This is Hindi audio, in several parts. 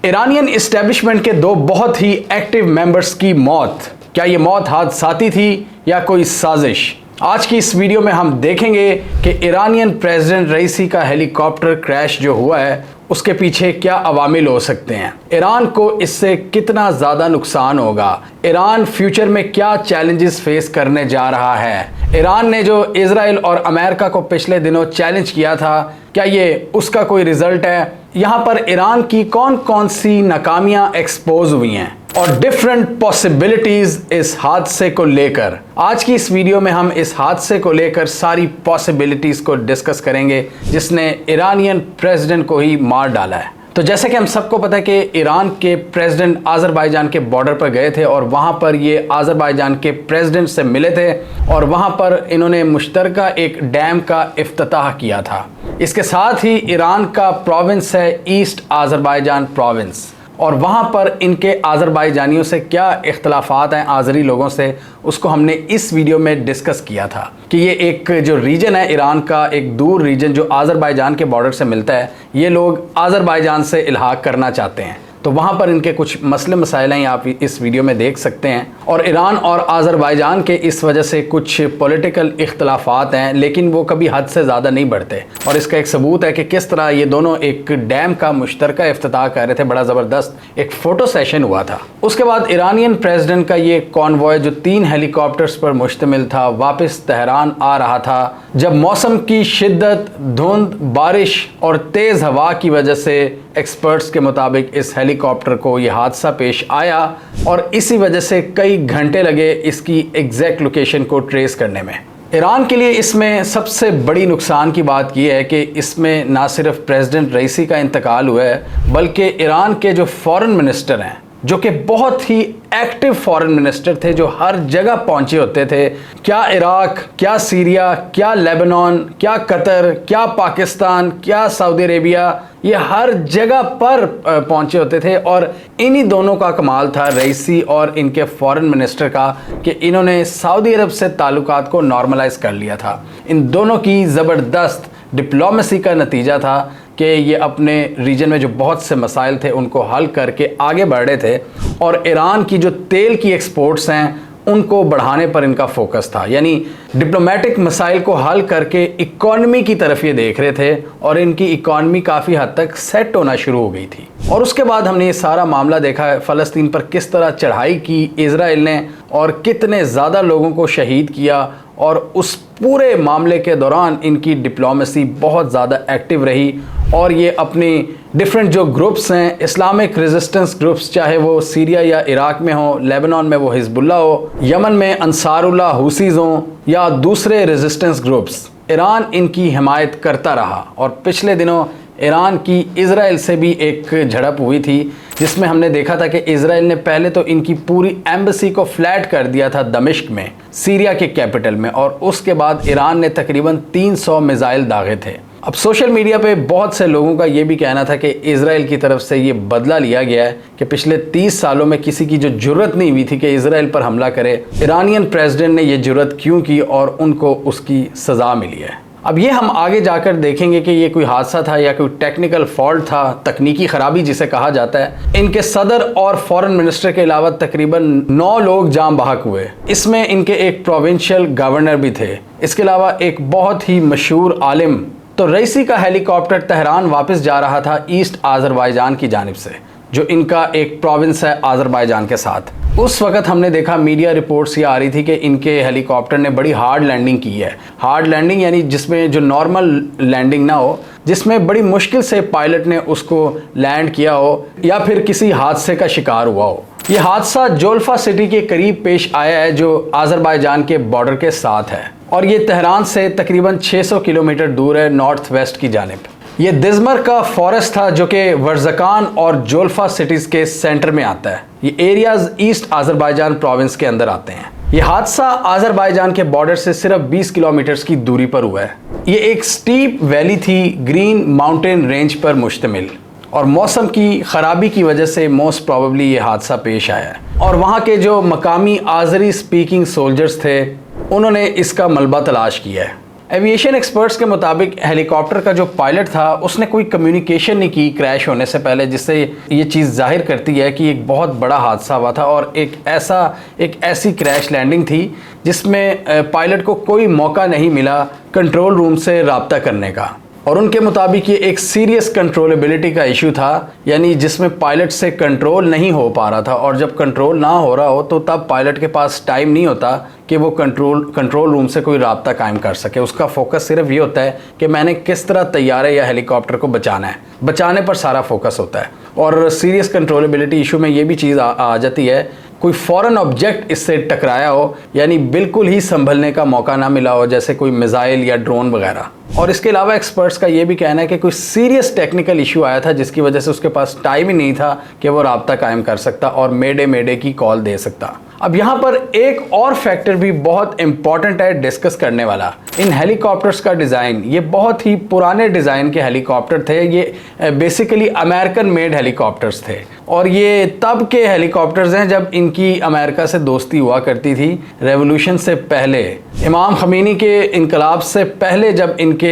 ईरानियन इस्टेब्लिशमेंट के दो बहुत ही एक्टिव मेंबर्स की मौत। क्या ये मौत हादसाती थी या कोई साजिश? आज की इस वीडियो में हम देखेंगे कि ईरानियन प्रेसिडेंट रईसी का हेलीकॉप्टर क्रैश जो हुआ है उसके पीछे क्या अवामिल हो सकते हैं, ईरान को इससे कितना ज़्यादा नुकसान होगा, ईरान फ्यूचर में क्या चैलेंजेस फेस करने जा रहा है, ईरान ने जो इजराइल और अमेरिका को पिछले दिनों चैलेंज किया था क्या ये उसका कोई रिजल्ट है, यहाँ पर ईरान की कौन कौन सी नाकामियां एक्सपोज हुई हैं और डिफरेंट पॉसिबिलिटीज इस हादसे को लेकर। आज की इस वीडियो में हम इस हादसे को लेकर सारी पॉसिबिलिटीज को डिस्कस करेंगे जिसने ईरानियन प्रेसिडेंट को ही मार डाला है। तो जैसे कि हम सबको पता है कि ईरान के प्रेसिडेंट आज़रबाईजान के बॉर्डर पर गए थे और वहाँ पर ये आज़रबाईजान के प्रेसिडेंट से मिले थे और वहाँ पर इन्होंने मुश्तरका एक डैम का इफ्तिताह किया था। इसके साथ ही ईरान का प्रोविंस है ईस्ट आज़रबाईजान प्रोविंस और वहाँ पर इनके आज़रबाईजानियों से क्या इख्तलाफात हैं आज़री लोगों से, उसको हमने इस वीडियो में डिस्कस किया था कि ये एक जो रीजन है ईरान का, एक दूर रीजन जो आज़रबाईजान के बॉर्डर से मिलता है, ये लोग आज़रबाईजान से इल्हाक करना चाहते हैं। तो वहाँ पर इनके कुछ मसले मसाइल हैं, आप इस वीडियो में देख सकते हैं। और ईरान और आज़रबाईजान के इस वजह से कुछ पॉलिटिकल इख्तलाफात हैं लेकिन वो कभी हद से ज़्यादा नहीं बढ़ते और इसका एक सबूत है कि किस तरह ये दोनों एक डैम का मुश्तरका इफ्तिताह कर रहे थे। बड़ा ज़बरदस्त एक फ़ोटो सेशन हुआ था। उसके बाद ईरानियन प्रेसिडेंट का ये कॉन्वॉय जो 3 हेलीकॉप्टर्स पर मुश्तमिल था वापस तेहरान आ रहा था जब मौसम की शिद्दत, धुंध, बारिश और तेज़ हवा की वजह से एक्सपर्ट्स के मुताबिक इस हेलीकॉप्टर को ये हादसा पेश आया और इसी वजह से कई घंटे लगे इसकी एग्जैक्ट लोकेशन को ट्रेस करने में। ईरान के लिए इसमें सबसे बड़ी नुकसान की बात यह है कि इसमें ना सिर्फ प्रेसिडेंट रईसी का इंतकाल हुआ है बल्कि ईरान के जो फॉरेन मिनिस्टर हैं जो कि बहुत ही एक्टिव फॉरेन मिनिस्टर थे, जो हर जगह पहुंचे होते थे, क्या इराक, क्या सीरिया, क्या लेबनान, क्या कतर, क्या पाकिस्तान, क्या सऊदी अरेबिया, ये हर जगह पर पहुंचे होते थे। और इन्हीं दोनों का कमाल था, रईसी और इनके फॉरेन मिनिस्टर का, कि इन्होंने सऊदी अरब से ताल्लुकात को नॉर्मलाइज कर लिया था। इन दोनों की ज़बरदस्त डिप्लोमेसी का नतीजा था कि ये अपने रीजन में जो बहुत से मसाइल थे उनको हल करके आगे बढ़ रहे थे और ईरान की जो तेल की एक्सपोर्ट्स हैं उनको बढ़ाने पर इनका फोकस था। यानी डिप्लोमेटिक मसाइल को हल करके इकॉनमी की तरफ ये देख रहे थे और इनकी इकॉनमी काफ़ी हद तक सेट होना शुरू हो गई थी। और उसके बाद हमने ये सारा मामला देखा है फ़लस्तीन पर किस तरह चढ़ाई की इजराइल ने और कितने ज़्यादा लोगों को शहीद किया और उस पूरे मामले के दौरान इनकी डिप्लोमेसी बहुत ज़्यादा एक्टिव रही और ये अपनी डिफरेंट जो ग्रुप्स हैं, इस्लामिक रेजिस्टेंस ग्रुप्स, चाहे वो सीरिया या इराक में हो, लेबनान में वो हिजबुल्लाह हो, यमन में अंसारुल्लाह हुसीज़ हों या दूसरे रेजिस्टेंस ग्रुप्स, ईरान इनकी हिमायत करता रहा। और पिछले दिनों ईरान की इजराइल से भी एक झड़प हुई थी जिसमें हमने देखा था कि इजराइल ने पहले तो इनकी पूरी एम्बेसी को फ्लैट कर दिया था दमिश्क में, सीरिया के कैपिटल में, और उसके बाद ईरान ने तकरीबन 300 मिसाइल दागे थे। अब सोशल मीडिया पे बहुत से लोगों का ये भी कहना था कि इजराइल की तरफ से ये बदला लिया गया है कि पिछले 30 सालों में किसी की जो जुर्रत नहीं हुई थी कि इजराइल पर हमला करे, ईरानियन प्रेसिडेंट ने ये जुर्रत क्यों की और उनको उसकी सज़ा मिली है। अब ये हम आगे जाकर देखेंगे कि ये कोई हादसा था या कोई टेक्निकल फॉल्ट था, तकनीकी ख़राबी जिसे कहा जाता है। इनके सदर और फॉरेन मिनिस्टर के अलावा तकरीबन 9 लोग जाम बहक हुए। इसमें इनके एक प्रोविंशियल गवर्नर भी थे, इसके अलावा एक बहुत ही मशहूर आलिम। तो रईसी का हेलीकॉप्टर तेहरान वापस जा रहा था ईस्ट आज़रबाईजान की जानिब से, जो इनका एक प्रोविंस है आज़रबाईजान के साथ। उस वक्त हमने देखा मीडिया रिपोर्ट्स ये आ रही थी कि इनके हेलीकॉप्टर ने बड़ी हार्ड लैंडिंग की है। हार्ड लैंडिंग यानी जिसमें जो नॉर्मल लैंडिंग ना हो, जिसमें बड़ी मुश्किल से पायलट ने उसको लैंड किया हो या फिर किसी हादसे का शिकार हुआ हो। ये हादसा जोल्फा सिटी के करीब पेश आया है जो आज़रबाईजान के बॉर्डर के साथ है और ये तेहरान से तकरीबन 600 किलोमीटर दूर है नॉर्थ वेस्ट की जानिब। ये दिज़मर का फॉरेस्ट था जो कि वर्ज़कान और जोल्फा सिटीज़ के सेंटर में आता है। ये एरियाज ईस्ट आज़रबाईजान प्रोविंस के अंदर आते हैं। ये हादसा आज़रबाईजान के बॉर्डर से सिर्फ 20 किलोमीटर की दूरी पर हुआ है। ये एक स्टीप वैली थी ग्रीन माउंटेन रेंज पर मुश्तमिल और मौसम की ख़राबी की वजह से मोस्ट प्रॉबेबली ये हादसा पेश आया है। और वहाँ के जो मकामी आज़री स्पीकिंग सोल्जर्स थे उन्होंने इसका मलबा तलाश किया है। एविएशन एक्सपर्ट्स के मुताबिक हेलीकॉप्टर का जो पायलट था उसने कोई कम्युनिकेशन नहीं की क्रैश होने से पहले, जिससे ये चीज़ जाहिर करती है कि एक बहुत बड़ा हादसा हुआ था और एक ऐसी क्रैश लैंडिंग थी जिसमें पायलट को कोई मौका नहीं मिला कंट्रोल रूम से रब्ता करने का। और उनके मुताबिक ये एक सीरियस कंट्रोलेबिलिटी का इशू था, यानी जिसमें पायलट से कंट्रोल नहीं हो पा रहा था, और जब कंट्रोल ना हो रहा हो तो तब पायलट के पास टाइम नहीं होता कि वो कंट्रोल रूम से कोई राब्ता कायम कर सके। उसका फोकस सिर्फ ये होता है कि मैंने किस तरह तैयारे या हेलीकॉप्टर को बचाना है, बचाने पर सारा फोकस होता है। और सीरियस कंट्रोलेबिलिटी इशू में ये भी चीज़ आ जाती है, कोई फॉरेन ऑब्जेक्ट इससे टकराया हो, यानी बिल्कुल ही संभलने का मौका ना मिला हो, जैसे कोई मिसाइल या ड्रोन वगैरह। और इसके अलावा एक्सपर्ट्स का ये भी कहना है कि कोई सीरियस टेक्निकल इशू आया था जिसकी वजह से उसके पास टाइम ही नहीं था कि वो राब्ता कायम कर सकता और मेडे की कॉल दे सकता। अब यहाँ पर एक और फैक्टर भी बहुत इंपॉर्टेंट है डिस्कस करने वाला। इन हेलीकॉप्टर्स का डिज़ाइन, ये बहुत ही पुराने डिज़ाइन के हेलीकॉप्टर थे। ये बेसिकली अमेरिकन मेड हेलीकॉप्टर्स थे और ये तब के हेलीकॉप्टर्स हैं जब इनकी अमेरिका से दोस्ती हुआ करती थी, रेवोल्यूशन से पहले, इमाम खमीनी के इनकलाब से पहले, जब इनके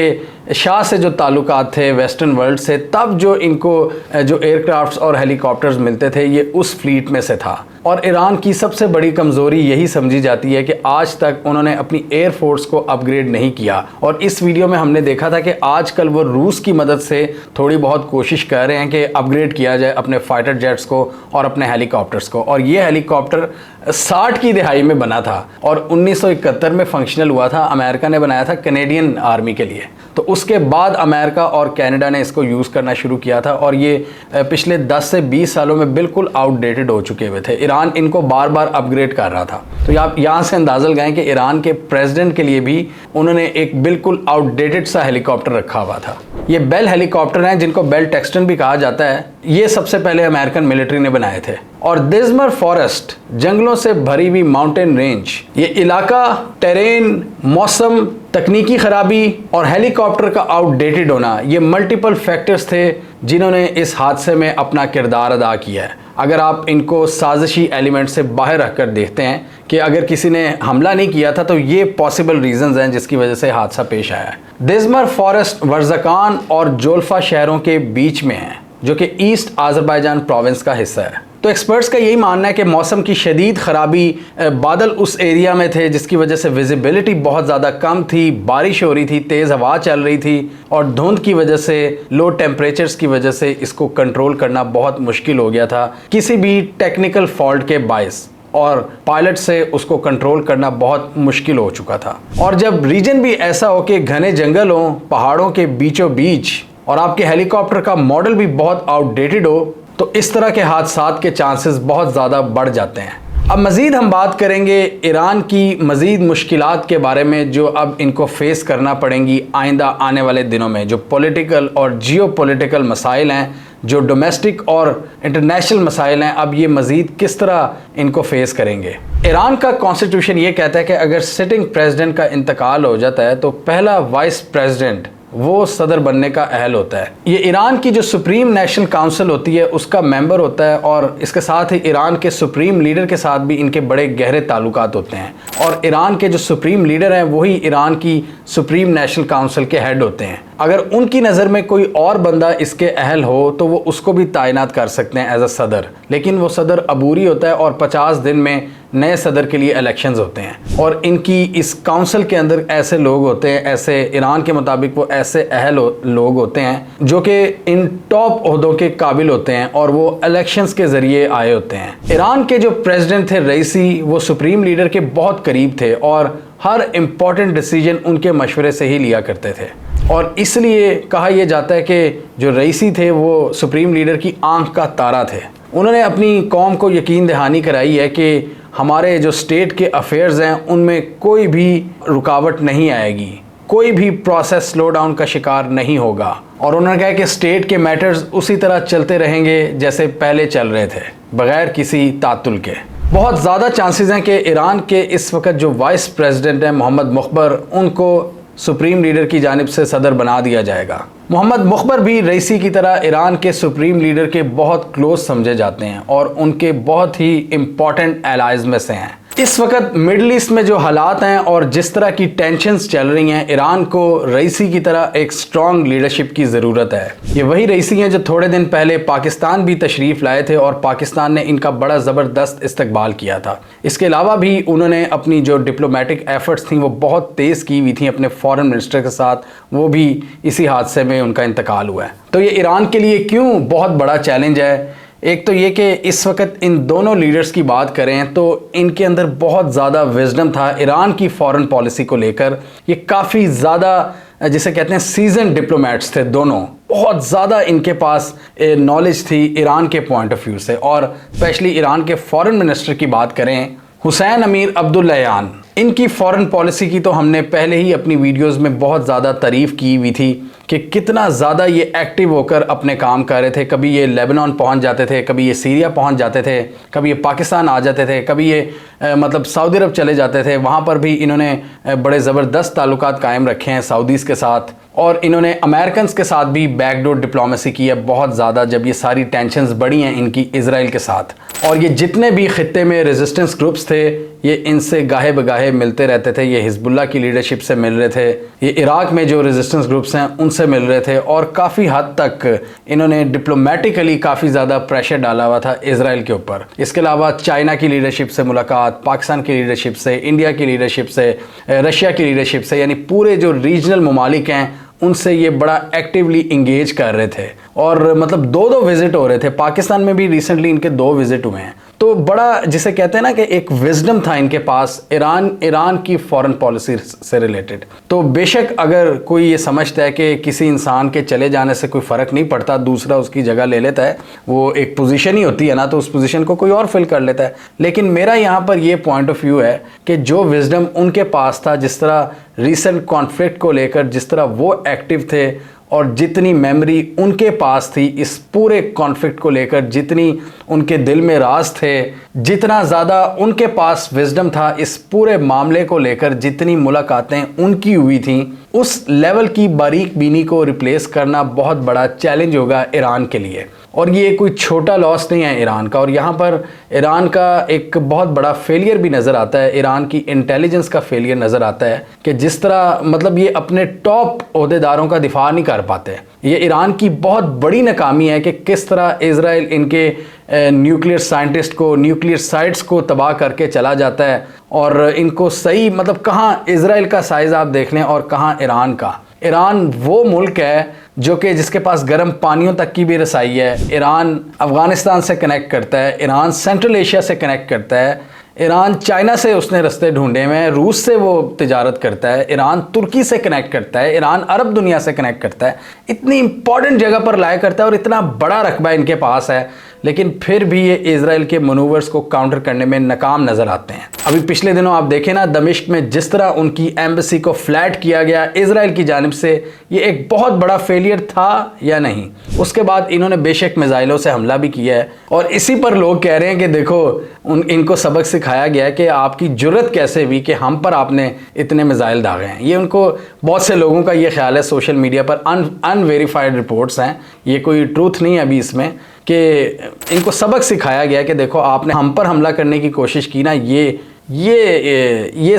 शाह से जो ताल्लुकात थे वेस्टर्न वर्ल्ड से, तब जो इनको जो एयरक्राफ्ट्स और हेलीकॉप्टर्स मिलते थे ये उस फ्लीट में से था। और ईरान की सबसे बड़ी कमज़ोरी यही समझी जाती है कि आज तक उन्होंने अपनी एयरफोर्स को अपग्रेड नहीं किया। और इस वीडियो में हमने देखा था कि आजकल वो रूस की मदद से थोड़ी बहुत कोशिश कर रहे हैं कि अपग्रेड किया जाए अपने फाइटर जेट्स को और अपने हेलीकॉप्टर्स को। और ये हेलीकॉप्टर 60 की दहाई में बना था और 1971 में फंक्शनल हुआ था। अमेरिका ने बनाया था कैनेडियन आर्मी के लिए, तो उसके बाद अमेरिका और कनाडा ने इसको यूज़ करना शुरू किया था और ये पिछले 10 से 20 सालों में बिल्कुल आउटडेटेड हो चुके हुए थे। ईरान इनको बार बार अपग्रेड कर रहा था। तो आप यहाँ से अंदाज़ा लगाएं कि ईरान के प्रेसिडेंट के लिए भी उन्होंने एक बिल्कुल आउटडेटेड सा हेलीकॉप्टर रखा हुआ था। ये बेल हेलीकॉप्टर हैं जिनको बेल टेक्सटन भी कहा जाता है। ये सबसे पहले अमेरिकन मिलिट्री ने बनाए थे। और दिजमर फॉरेस्ट, जंगलों से भरी हुई माउंटेन रेंज, ये इलाका, टेरेन, मौसम, तकनीकी खराबी और हेलीकॉप्टर का आउटडेटेड होना, ये मल्टीपल फैक्टर्स थे जिन्होंने इस हादसे में अपना किरदार अदा किया है। अगर आप इनको साजिशी एलिमेंट से बाहर रखकर देखते हैं कि अगर किसी ने हमला नहीं किया था तो ये पॉसिबल रीजंस हैं जिसकी वजह से हादसा पेश आया है। दिजमर फॉरेस्ट वर्जकान और जोल्फा शहरों के बीच में है, जो कि ईस्ट आज़रबाईजान प्रोविंस का हिस्सा है। तो एक्सपर्ट्स का यही मानना है कि मौसम की शदीद ख़राबी, बादल उस एरिया में थे जिसकी वजह से विजिबिलिटी बहुत ज़्यादा कम थी, बारिश हो रही थी, तेज़ हवा चल रही थी और धुंध की वजह से, लो टेम्परेचर्स की वजह से इसको कंट्रोल करना बहुत मुश्किल हो गया था किसी भी टेक्निकल फॉल्ट के बायस, और पायलट से उसको कंट्रोल करना बहुत मुश्किल हो चुका था। और जब रीजन भी ऐसा हो कि घने जंगल हो पहाड़ों के बीचों बीच और आपके हेलीकॉप्टर का मॉडल भी बहुत आउटडेटेड हो, तो इस तरह के हादसात के चांसेस बहुत ज़्यादा बढ़ जाते हैं। अब मज़ीद हम बात करेंगे ईरान की मज़ीद मुश्किलात के बारे में जो अब इनको फेस करना पड़ेंगी आइंदा आने वाले दिनों में। जो पॉलिटिकल और जियोपॉलिटिकल मसाइल हैं, जो डोमेस्टिक और इंटरनेशनल मसाइल हैं, अब ये मज़ीद किस तरह इनको फेस करेंगे। ईरान का कॉन्स्टिट्यूशन ये कहता है कि अगर सिटिंग प्रेसिडेंट का इंतकाल हो जाता है तो पहला वाइस प्रेसिडेंट वो सदर बनने का अहल होता है। ये ईरान की जो सुप्रीम नेशनल काउंसिल होती है उसका मेंबर होता है और इसके साथ ही ईरान के सुप्रीम लीडर के साथ भी इनके बड़े गहरे ताल्लुकात होते हैं। और ईरान के जो सुप्रीम लीडर हैं वही ईरान की सुप्रीम नेशनल काउंसिल के हेड होते हैं। अगर उनकी नज़र में कोई और बंदा इसके अहल हो तो वो उसको भी तैनात कर सकते हैं एज अ सदर, लेकिन वो सदर अबूरी होता है और 50 दिन में नए सदर के लिए इलेक्शंस होते हैं। और इनकी इस काउंसिल के अंदर ऐसे लोग होते हैं, ऐसे ईरान के मुताबिक वो ऐसे अहल लोग होते हैं जो कि इन टॉप ओहदों के काबिल होते हैं और वो इलेक्शंस के ज़रिए आए होते हैं। ईरान के जो प्रेसिडेंट थे रईसी, वो सुप्रीम लीडर के बहुत करीब थे और हर इम्पॉर्टेंट डिसीजन उनके मशवरे से ही लिया करते थे। और इसलिए कहा यह जाता है कि जो रईसी थे वो सुप्रीम लीडर की आंख का तारा थे। उन्होंने अपनी कौम को यकीन दहानी कराई है कि हमारे जो स्टेट के अफेयर्स हैं उनमें कोई भी रुकावट नहीं आएगी, कोई भी प्रोसेस स्लो डाउन का शिकार नहीं होगा। और उन्होंने कहा कि स्टेट के मैटर्स उसी तरह चलते रहेंगे जैसे पहले चल रहे थे, बगैर किसी तातुल के। बहुत ज़्यादा चांसेस हैं कि ईरान के इस वक्त जो वाइस प्रेसिडेंट हैं मोहम्मद मुखबर, उनको सुप्रीम लीडर की जानिब से सदर बना दिया जाएगा। मोहम्मद मुखबर भी रईसी की तरह ईरान के सुप्रीम लीडर के बहुत क्लोज समझे जाते हैं और उनके बहुत ही इम्पॉर्टेंट एलाइज में से हैं। इस वक्त मिडल ईस्ट में जो हालात हैं और जिस तरह की टेंशन्स चल रही हैं, ईरान को रईसी की तरह एक स्ट्रॉन्ग लीडरशिप की ज़रूरत है। ये वही रईसी हैं जो थोड़े दिन पहले पाकिस्तान भी तशरीफ़ लाए थे और पाकिस्तान ने इनका बड़ा ज़बरदस्त इस्तकबाल किया था। इसके अलावा भी उन्होंने अपनी जो डिप्लोमेटिक एफर्ट्स थी वो बहुत तेज़ की हुई थी अपने फॉरेन मिनिस्टर के साथ, वो भी इसी हादसे में उनका इंतकाल हुआ है। तो ये ईरान के लिए क्यों बहुत बड़ा चैलेंज है? एक तो ये कि इस वक्त इन दोनों लीडर्स की बात करें तो इनके अंदर बहुत ज़्यादा विजडम था ईरान की फॉरेन पॉलिसी को लेकर। ये काफ़ी ज़्यादा जिसे कहते हैं सीजन डिप्लोमेट्स थे दोनों, बहुत ज़्यादा इनके पास नॉलेज थी ईरान के पॉइंट ऑफ व्यू से। और स्पेशली ईरान के फॉरेन मिनिस्टर की बात करें, हुसैन अमीर अब्दुल्लायान, इनकी फॉरेन पॉलिसी की तो हमने पहले ही अपनी वीडियोस में बहुत ज़्यादा तारीफ़ की हुई थी कि कितना ज़्यादा ये एक्टिव होकर अपने काम कर रहे थे। कभी ये लेबनान पहुंच जाते थे, कभी ये सीरिया पहुंच जाते थे, कभी ये पाकिस्तान आ जाते थे, कभी ये मतलब सऊदी अरब चले जाते थे। वहाँ पर भी इन्होंने बड़े ज़बरदस्त ताल्लुकात कायम रखे हैं सऊदीज़ के साथ। और इन्होंने अमेरिकन के साथ भी बैकडोर डिप्लोमेसी की है बहुत ज़्यादा, जब ये सारी टेंशन्स बढ़ी हैं इनकी इजराइल के साथ। और ये जितने भी खित्ते में रेजिस्टेंस ग्रुप्स थे ये इनसे गाहे बगाहे मिलते रहते थे। ये हिजबुल्लाह की लीडरशिप से मिल रहे थे, ये इराक में जो रेजिस्टेंस ग्रुप्स हैं उनसे मिल रहे थे, और काफ़ी हद तक इन्होंने डिप्लोमेटिकली काफ़ी ज़्यादा प्रेशर डाला हुआ था इजराइल के ऊपर। इसके अलावा चाइना की लीडरशिप से मुलाकात, पाकिस्तान की लीडरशिप से, इंडिया की लीडरशिप से, रशिया की लीडरशिप से, यानी पूरे जो रीजनल ममालिक हैं उनसे ये बड़ा एक्टिवली इंगेज कर रहे थे। और मतलब दो विजिट हो रहे थे, पाकिस्तान में भी रिसेंटली इनके 2 विजिट हुए हैं। तो बड़ा जिसे कहते हैं ना कि एक विजडम था इनके पास ईरान की फॉरेन पॉलिसी से रिलेटेड। तो बेशक अगर कोई ये समझता है कि किसी इंसान के चले जाने से कोई फ़र्क नहीं पड़ता, दूसरा उसकी जगह ले लेता है, वो एक पोजीशन ही होती है ना, तो उस पोजीशन को कोई और फिल कर लेता है। लेकिन मेरा यहाँ पर ये पॉइंट ऑफ व्यू है कि जो विजडम उनके पास था, जिस तरह रिसेंट कॉन्फ्लिक्ट को लेकर जिस तरह वो एक्टिव थे और जितनी मेमोरी उनके पास थी इस पूरे कॉन्फ्लिक्ट को लेकर, जितनी उनके दिल में राज थे, जितना ज़्यादा उनके पास विजडम था इस पूरे मामले को लेकर, जितनी मुलाकातें उनकी हुई थी, उस लेवल की बारीक बीनी को रिप्लेस करना बहुत बड़ा चैलेंज होगा ईरान के लिए। और ये कोई छोटा लॉस नहीं है ईरान का। और यहाँ पर ईरान का एक बहुत बड़ा फेलियर भी नज़र आता है, ईरान की इंटेलिजेंस का फेलियर नज़र आता है कि जिस तरह मतलब ये अपने टॉप ओहदेदारों का दिफा नहीं कर पाते। ये ईरान की बहुत बड़ी नाकामी है कि किस तरह इजराइल इनके न्यूक्लियर साइंटिस्ट को, न्यूक्लियर साइट्स को तबाह करके चला जाता है, और इनको सही मतलब कहाँ इजराइल का साइज़ आप देख लें और कहाँ ईरान का। ईरान वो मुल्क है जो कि जिसके पास गर्म पानियों तक की भी रसाई है। ईरान अफ़गानिस्तान से कनेक्ट करता है, ईरान सेंट्रल एशिया से कनेक्ट करता है, ईरान चाइना से उसने रास्ते ढूंढे हुए हैं, रूस से वो तिजारत करता है, ईरान तुर्की से कनेक्ट करता है, ईरान अरब दुनिया से कनेक्ट करता है, इतनी इंपॉर्टेंट जगह पर लाया करता है और इतना बड़ा रकबा इनके पास है, लेकिन फिर भी ये इजराइल के मनूवर्स को काउंटर करने में नाकाम नज़र आते हैं। अभी पिछले दिनों आप देखें ना, दमिश्क में जिस तरह उनकी एम्बेसी को फ्लैट किया गया इजराइल की जानिब से, ये एक बहुत बड़ा फेलियर था या नहीं? उसके बाद इन्होंने बेशक मिसाइलों से हमला भी किया है, और इसी पर लोग कह रहे हैं कि देखो इनको सबक सिखाया गया है कि आपकी जुर्रत कैसे हुई कि हम पर आपने इतने मिसाइल दागे हैं। ये उनको, बहुत से लोगों का ये ख्याल है सोशल मीडिया पर, अनवेरीफाइड रिपोर्ट्स हैं, ये कोई ट्रूथ नहीं है अभी इसमें, कि इनको सबक सिखाया गया कि देखो आपने हम पर हमला करने की कोशिश की ना, ये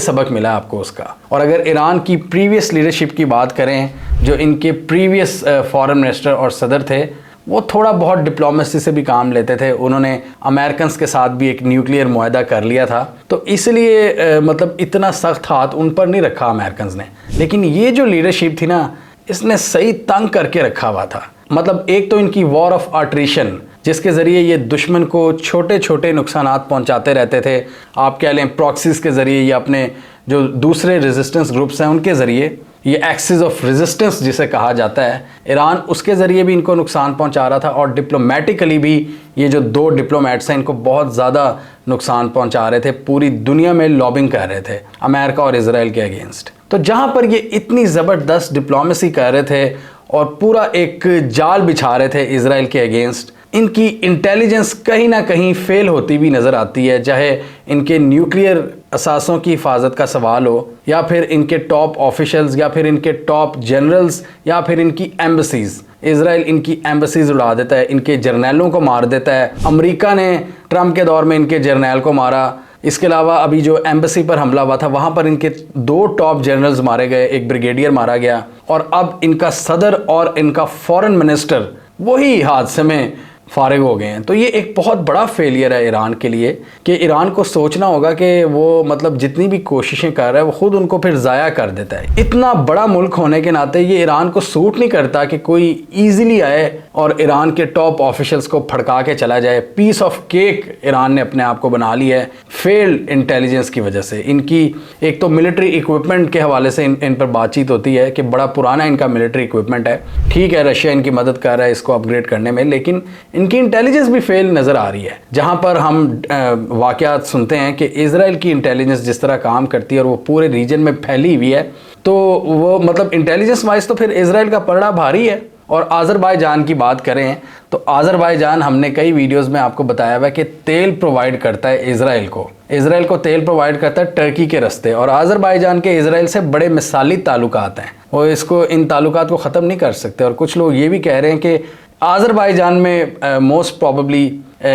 सबक मिला आपको उसका। और अगर ईरान की प्रीवियस लीडरशिप की बात करें, जो इनके प्रीवियस फॉरेन मिनिस्टर और सदर थे, वो थोड़ा बहुत डिप्लोमेसी से भी काम लेते थे। उन्होंने अमेरिकन के साथ भी एक न्यूक्लियर मुआहदा कर लिया था, तो इसलिए मतलब इतना सख्त हाथ उन पर नहीं रखा अमेरिकन ने। लेकिन ये जो लीडरशिप थी ना, इसने सही तंग करके रखा हुआ था। मतलब एक तो इनकी वॉर ऑफ अट्रिशन, जिसके ज़रिए ये दुश्मन को छोटे छोटे नुकसानात पहुंचाते रहते थे। आप कह लें प्रॉक्सीज़ के ज़रिए या अपने जो दूसरे रेजिस्टेंस ग्रुप्स हैं उनके ज़रिए, ये एक्सिस ऑफ रेजिस्टेंस जिसे कहा जाता है, ईरान उसके ज़रिए भी इनको नुकसान पहुंचा रहा था। और डिप्लोमेटिकली भी ये जो 2 डिप्लोमेट्स हैं इनको बहुत ज़्यादा नुकसान पहुंचा रहे थे, पूरी दुनिया में लॉबिंग कर रहे थे अमेरिका और इजराइल के अगेंस्ट। तो जहाँ पर ये इतनी ज़बरदस्त डिप्लोमेसी कर रहे थे और पूरा एक जाल बिछा रहे थे इजराइल के अगेंस्ट, इनकी इंटेलिजेंस कहीं ना कहीं फेल होती भी नज़र आती है। चाहे इनके न्यूक्लियर असासों की हिफाजत का सवाल हो, या फिर इनके टॉप ऑफिशियल्स, या फिर इनके टॉप जनरल्स, या फिर इनकी एम्बेसीज़। इजराइल इनकी एम्बेसीज उड़ा देता है, इनके जर्नैलों को मार देता है। अमेरिका ने ट्रंप के दौर में इनके जर्नैल को मारा, इसके अलावा अभी जो एम्बेसी पर हमला हुआ था वहाँ पर इनके 2 टॉप जनरल्स मारे गए, एक ब्रिगेडियर मारा गया, और अब इनका सदर और इनका फॉरेन मिनिस्टर वही हादसे में फारिग हो गए हैं। तो ये एक बहुत बड़ा फेलियर है ईरान के लिए कि ईरान को सोचना होगा कि वो मतलब जितनी भी कोशिशें कर रहा है वो खुद उनको फिर ज़ाया कर देता है। इतना बड़ा मुल्क होने के नाते ये ईरान को सूट नहीं करता कि कोई ईजिली आए और ईरान के टॉप ऑफिशियल्स को फड़का के चला जाए। पीस ऑफ केक ईरान ने अपने आप को बना लिया है फेल्ड इंटेलिजेंस की वजह से। इनकी एक तो मिलिट्री इक्विपमेंट के हवाले से इन पर बातचीत होती है कि बड़ा पुराना इनका मिलिट्री इक्विपमेंट है, ठीक है रशिया इनकी मदद कर रहा है इसको अपग्रेड करने में, लेकिन इनकी इंटेलिजेंस भी फेल नज़र आ रही है। जहां पर हम वाक़यात सुनते हैं कि इजराइल की इंटेलिजेंस जिस तरह काम करती है और वो पूरे रीजन में फैली हुई है, तो वो मतलब इंटेलिजेंस वाइज तो फिर इजराइल का पलड़ा भारी है। और आज़रबाईजान की बात करें तो आज़रबाईजान हमने कई वीडियोस में आपको बताया हुआ है कि तेल प्रोवाइड करता है इजराइल को तेल प्रोवाइड करता है टर्की के रास्ते, और आज़रबाईजान के इजराइल से बड़े मिसाली ताल्लुकात हैं और इन ताल्लुकात को ख़त्म नहीं कर सकते। और कुछ लोग ये भी कह रहे हैं कि आज़रबाईजान में मोस्ट प्रॉबेबली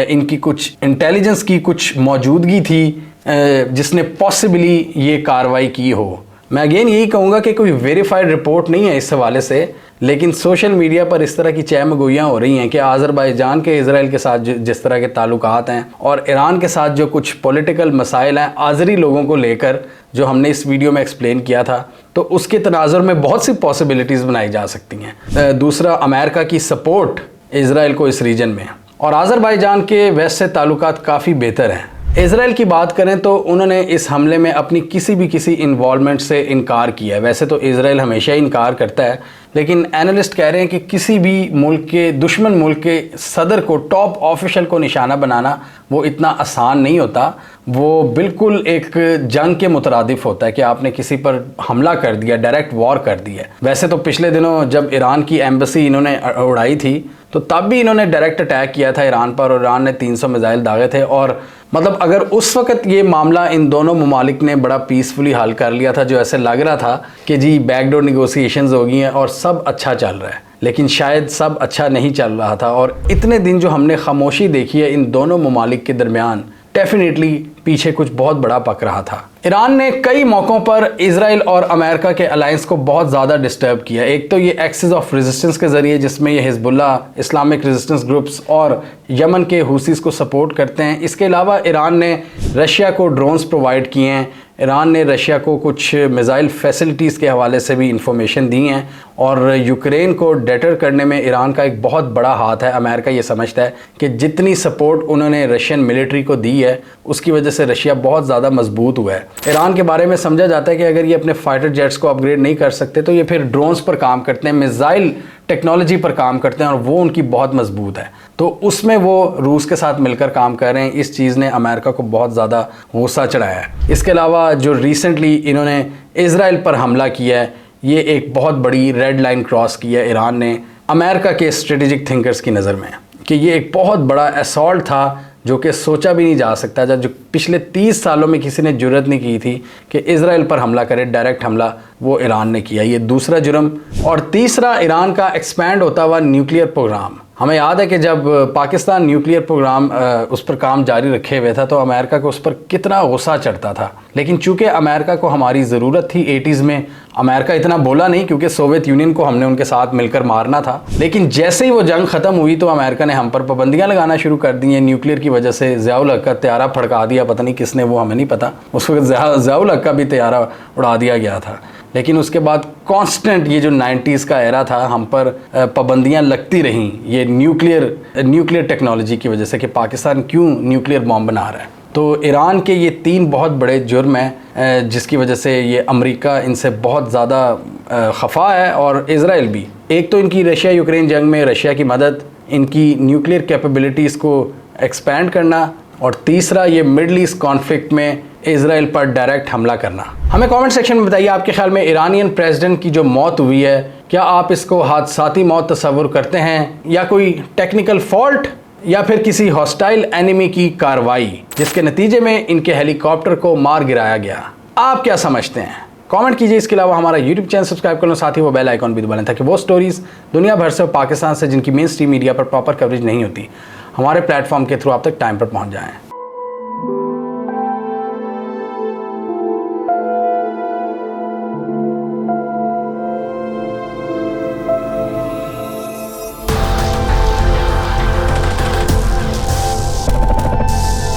इनकी कुछ इंटेलिजेंस की कुछ मौजूदगी थी जिसने पॉसिबली ये कार्रवाई की हो। मैं अगेन यही कहूँगा कि कोई वेरीफाइड रिपोर्ट नहीं है इस हवाले से, लेकिन सोशल मीडिया पर इस तरह की चहमगोइयाँ हो रही हैं कि आज़रबाईजान के इजराइल के साथ जिस तरह के ताल्लुकात हैं और ईरान के साथ जो कुछ पॉलिटिकल मसाइल हैं आज़री लोगों को लेकर, जो हमने इस वीडियो में एक्सप्लेन किया था, तो उसके तनाजुर में बहुत सी पॉसिबिलिटीज़ बनाई जा सकती हैं। दूसरा, अमेरिका की सपोर्ट इजराइल को इस रीजन में, और आज़रबाईजान के वेस्ट से ताल्लुकात काफ़ी बेहतर हैं। इजराइल की बात करें तो उन्होंने इस हमले में अपनी किसी इन्वॉल्वमेंट से इनकार किया है। वैसे तो इजराइल हमेशा ही इनकार करता है, लेकिन एनालिस्ट कह रहे हैं कि किसी भी मुल्क के दुश्मन मुल्क के सदर को, टॉप ऑफिशियल को निशाना बनाना वो इतना आसान नहीं होता। वो बिल्कुल एक जंग के मुतरादिफ होता है कि आपने किसी पर हमला कर दिया, डायरेक्ट वॉर कर दिया। वैसे तो पिछले दिनों जब ईरान की एम्बेसी इन्होंने उड़ाई थी तो तब भी इन्होंने डायरेक्ट अटैक किया था ईरान पर, और ईरान ने 300 मिसाइल दागे थे। और मतलब अगर उस वक्त ये मामला इन दोनों ममालिक ने बड़ा पीसफुली हल कर लिया था, जो ऐसे लग रहा था कि जी बैकडोर निगोसिएशंस हो गई हैं और सब अच्छा चल रहा है, लेकिन शायद सब अच्छा नहीं चल रहा था। और इतने दिन जो हमने खामोशी देखी है इन दोनों ममालिक के दरमियान, डेफिनेटली पीछे कुछ बहुत बड़ा पक रहा था। ईरान ने कई मौक़ों पर इजराइल और अमेरिका के अलायंस को बहुत ज़्यादा डिस्टर्ब किया। एक तो ये एक्सिस ऑफ रेजिस्टेंस के ज़रिए, जिसमें ये हिजबुल्लाह, इस्लामिक रेजिस्टेंस ग्रुप्स और यमन के हुसीस को सपोर्ट करते हैं। इसके अलावा ईरान ने रशिया को ड्रोन्स प्रोवाइड किए हैं, ईरान ने रशिया को कुछ मिसाइल फैसिलिटीज़ के हवाले से भी इंफॉर्मेशन दी हैं, और यूक्रेन को डेटर करने में ईरान का एक बहुत बड़ा हाथ है। अमेरिका ये समझता है कि जितनी सपोर्ट उन्होंने रशियन मिलिट्री को दी है उसकी वजह से रशिया बहुत ज़्यादा मजबूत हुआ है। ईरान के बारे में समझा जाता है कि अगर ये अपने फाइटर जेट्स को अपग्रेड नहीं कर सकते तो ये फिर ड्रोन्स पर काम करते हैं, मिसाइल टेक्नोलॉजी पर काम करते हैं, और वो उनकी बहुत मजबूत है। तो उसमें वो रूस के साथ मिलकर काम कर रहे हैं। इस चीज़ ने अमेरिका को बहुत ज़्यादा गुस्सा चढ़ाया है। इसके अलावा जो रिसेंटली इन्होंने इजराइल पर हमला किया है, ये एक बहुत बड़ी रेड लाइन क्रॉस की है ईरान ने अमेरिका के स्ट्रेटेजिक थिंकर्स की नज़र में, कि ये एक बहुत बड़ा असॉल्ट था जो कि सोचा भी नहीं जा सकता। जो पिछले 30 सालों में किसी ने जुर्रत नहीं की थी कि इजराइल पर हमला करे, डायरेक्ट हमला, वो ईरान ने किया। ये दूसरा जुर्म। और तीसरा, ईरान का एक्सपैंड होता हुआ न्यूक्लियर प्रोग्राम। हमें याद है कि जब पाकिस्तान न्यूक्लियर प्रोग्राम उस पर काम जारी रखे हुए था तो अमेरिका को उस पर कितना गुस्सा चढ़ता था, लेकिन चूंकि अमेरिका को हमारी ज़रूरत थी 80s में, अमेरिका इतना बोला नहीं क्योंकि सोवियत यूनियन को हमने उनके साथ मिलकर मारना था। लेकिन जैसे ही वो जंग ख़त्म हुई तो अमेरिका ने हम पर पाबंदियाँ लगाना शुरू कर दी हैं। न्यूक्लियर की वजह से ज़ियाउल हक का त्यारा फड़का दिया, पता नहीं किसने, वो हमें नहीं पता। उस वक्त ज़ियाउल हक का भी त्यारा उड़ा दिया गया था। लेकिन उसके बाद कांस्टेंट ये जो 90s का एरा था, हम पर पाबंदियां लगती रहीं ये न्यूक्लियर टेक्नोलॉजी की वजह से कि पाकिस्तान क्यों न्यूक्लियर बॉम्ब बना रहा है। तो ईरान के ये 3 बहुत बड़े जुर्म हैं जिसकी वजह से ये अमेरिका इनसे बहुत ज़्यादा खफा है, और इजराइल भी। एक तो इनकी रशिया यूक्रेन जंग में रशिया की मदद, इनकी न्यूक्लियर कैपेबिलिटीज़ को एक्सपैंड करना, और तीसरा ये मिडल ईस्ट कॉन्फ्लिक्ट में इजराइल पर डायरेक्ट हमला करना। हमें कमेंट सेक्शन में बताइए आपके ख्याल में ईरानियन प्रेसिडेंट की जो मौत हुई है, क्या आप इसको हादसाती मौत तस्वुर करते हैं, या कोई टेक्निकल फॉल्ट, या फिर किसी हॉस्टाइल एनिमी की कार्रवाई जिसके नतीजे में इनके हेलीकॉप्टर को मार गिराया गया? आप क्या समझते हैं? कमेंट कीजिए। इसके अलावा हमारा यूट्यूब चैनल सब्सक्राइब कर लो, साथ ही वो बेल आइकॉन भी दबा लें ताकि वो स्टोरीज़ दुनिया भर से, पाकिस्तान से, जिनकी मेन स्ट्रीम मीडिया पर प्रॉपर कवरेज नहीं होती, हमारे प्लेटफॉर्म के थ्रू आप तक टाइम पर पहुंच जाएं।